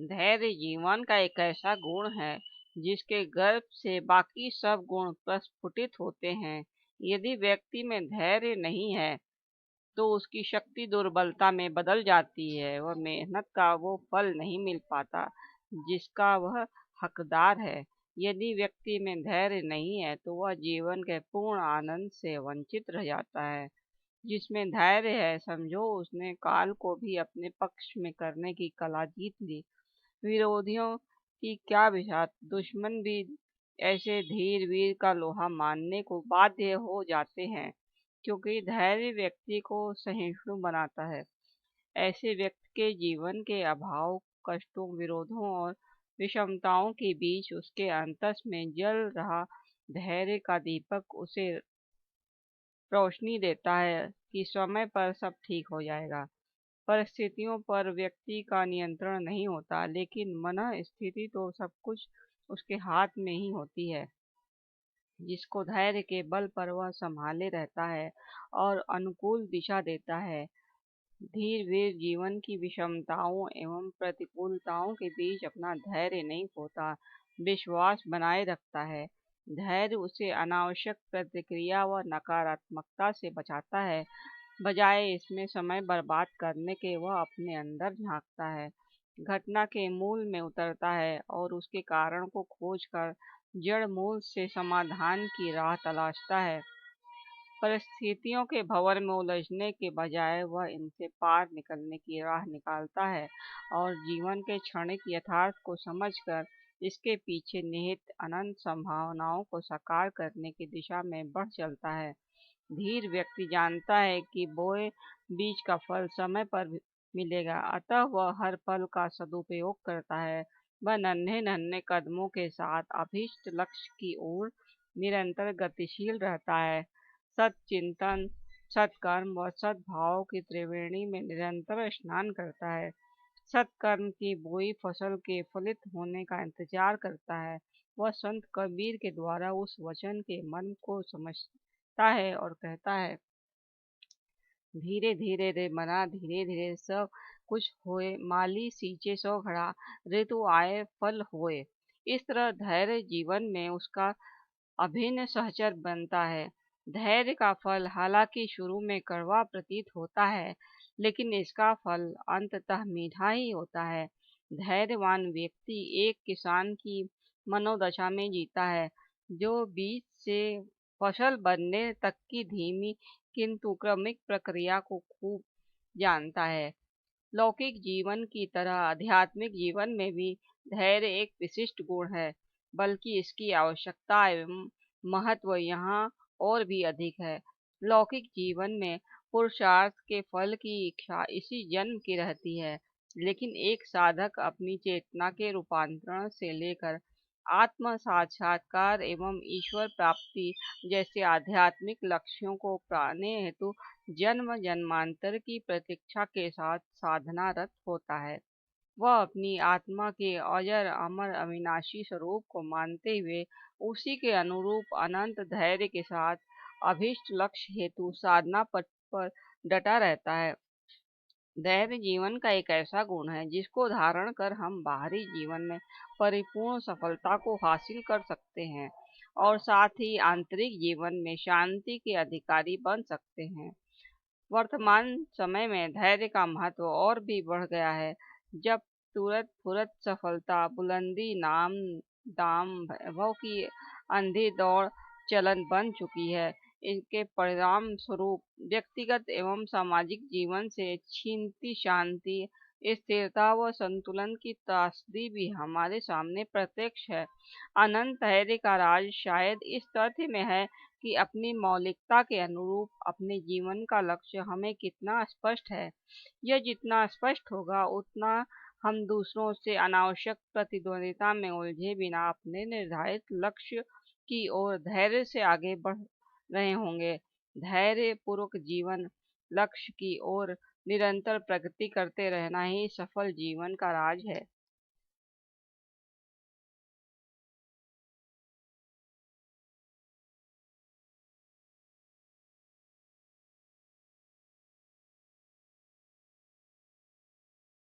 धैर्य जीवन का एक ऐसा गुण है जिसके गर्भ से बाकी सब गुण प्रस्फुटित होते हैं। यदि व्यक्ति में धैर्य नहीं है तो उसकी शक्ति दुर्बलता में बदल जाती है। वह मेहनत का वो फल नहीं मिल पाता जिसका वह हकदार है। यदि व्यक्ति में धैर्य नहीं है तो वह जीवन के पूर्ण आनंद से वंचित रह जाता है। जिसमें धैर्य है समझो उसने काल को भी अपने पक्ष में करने की कला जीत ली। विरोधियों की क्या बिसात, दुश्मन भी ऐसे धीर वीर का लोहा मानने को बाध्य हो जाते हैं, क्योंकि धैर्य व्यक्ति को सहिष्णु बनाता है। ऐसे व्यक्ति के जीवन के अभाव, कष्टों, विरोधों और विषमताओं के बीच उसके अंतस में जल रहा धैर्य का दीपक उसे रोशनी देता है कि समय पर सब ठीक हो जाएगा। परिस्थितियों पर व्यक्ति का नियंत्रण नहीं होता, लेकिन मन स्थिति तो सब कुछ उसके हाथ में ही होती है। जिसको धैर्य के बल पर वह संभाले रहता है और अनुकूल दिशा देता है। धीर वीर जीवन की विषमताओं एवं प्रतिकूलताओं के बीच अपना धैर्य नहीं खोता, विश्वास बनाए रखता है। धैर्य उसे अनावश्यक प्रतिक्रिया व नकारात्मकता से बचाता है। बजाय इसमें समय बर्बाद करने के वह अपने अंदर झांकता है, घटना के मूल में उतरता है और उसके कारण को खोजकर जड़ मूल से समाधान की राह तलाशता है। परिस्थितियों के भंवर में उलझने के बजाय वह इनसे पार निकलने की राह निकालता है और जीवन के क्षणिक यथार्थ को समझकर इसके पीछे निहित अनंत संभावनाओं को साकार करने की दिशा में बढ़ चलता है। धीर व्यक्ति जानता है कि बोए बीज का फल समय पर मिलेगा, अतः वह हर पल का सदुपयोग करता है। वह नन्हे नन्हे कदमों के साथ अभीष्ट लक्ष्य की ओर निरंतर गतिशील रहता है। सत्चिंतन, सत्कर्म व सद्भाव की त्रिवेणी में निरंतर स्नान करता है। सत्कर्म की बोई फसल के फलित होने का इंतजार करता है। वह संत कबीर के द्वारा उस वचन के मन को समझता है और कहता है, धीरे धीरे रे मना धीरे धीरे सब कुछ होए, माली सींचे सो घड़ा, ऋतु आए फल होए। इस तरह धैर्य जीवन में उसका अभिन्न सहचर बनता है। धैर्य का फल हालांकि शुरू में कड़वा प्रतीत होता है, लेकिन इसका फल अंततः मीठा ही होता है। धैर्यवान व्यक्ति एक किसान की मनोदशा में जीता है, जो बीज से फसल बनने तक की धीमी किंतु क्रमिक प्रक्रिया को खूब जानता है। लौकिक जीवन की तरह आध्यात्मिक जीवन में भी धैर्य एक विशिष्ट गुण है, बल्कि इसकी आवश्यकता एवं महत्व यहाँ और भी अधिक है। लौकिक जीवन में पुरुषार्थ के फल की इच्छा इसी जन्म की रहती है, लेकिन एक साधक अपनी चेतना के रूपांतरण से लेकर आत्म साक्षात्कार एवं ईश्वर प्राप्ति जैसे आध्यात्मिक लक्ष्यों को पाने हेतु जन्म जन्मांतर की प्रतीक्षा के साथ साधनारत होता है। वह अपनी आत्मा के अजर अमर अविनाशी स्वरूप को मानते हुए उसी के अनुरूप अनंत धैर्य के साथ अभीष्ट लक्ष्य हेतु साधना पथ पर डटा रहता है। धैर्य जीवन का एक ऐसा गुण है जिसको धारण कर हम बाहरी जीवन में परिपूर्ण सफलता को हासिल कर सकते हैं और साथ ही आंतरिक जीवन में शांति के अधिकारी बन सकते हैं। वर्तमान समय में धैर्य का महत्व और भी बढ़ गया है, जब तुरंत फुरत सफलता, बुलंदी, नाम दाम, वैभव की अंधी दौड़ चलन बन चुकी है। इनके परिणाम स्वरूप व्यक्तिगत एवं सामाजिक जीवन से छीनती शांति, स्थिरता व संतुलन की त्रासदी भी हमारे सामने प्रत्यक्ष है। अनंत धैर्य का राज शायद इस तथ्य में है कि अपनी मौलिकता के अनुरूप अपने जीवन का लक्ष्य हमें कितना स्पष्ट है। यह जितना स्पष्ट होगा उतना हम दूसरों से अनावश्यक प्रतिद्वंदिता में उलझे बिना अपने निर्धारित लक्ष्य की ओर धैर्य से आगे बढ़ रहे होंगे। धैर्य पूर्वक जीवन लक्ष्य की ओर निरंतर प्रगति करते रहना ही सफल जीवन का राज है।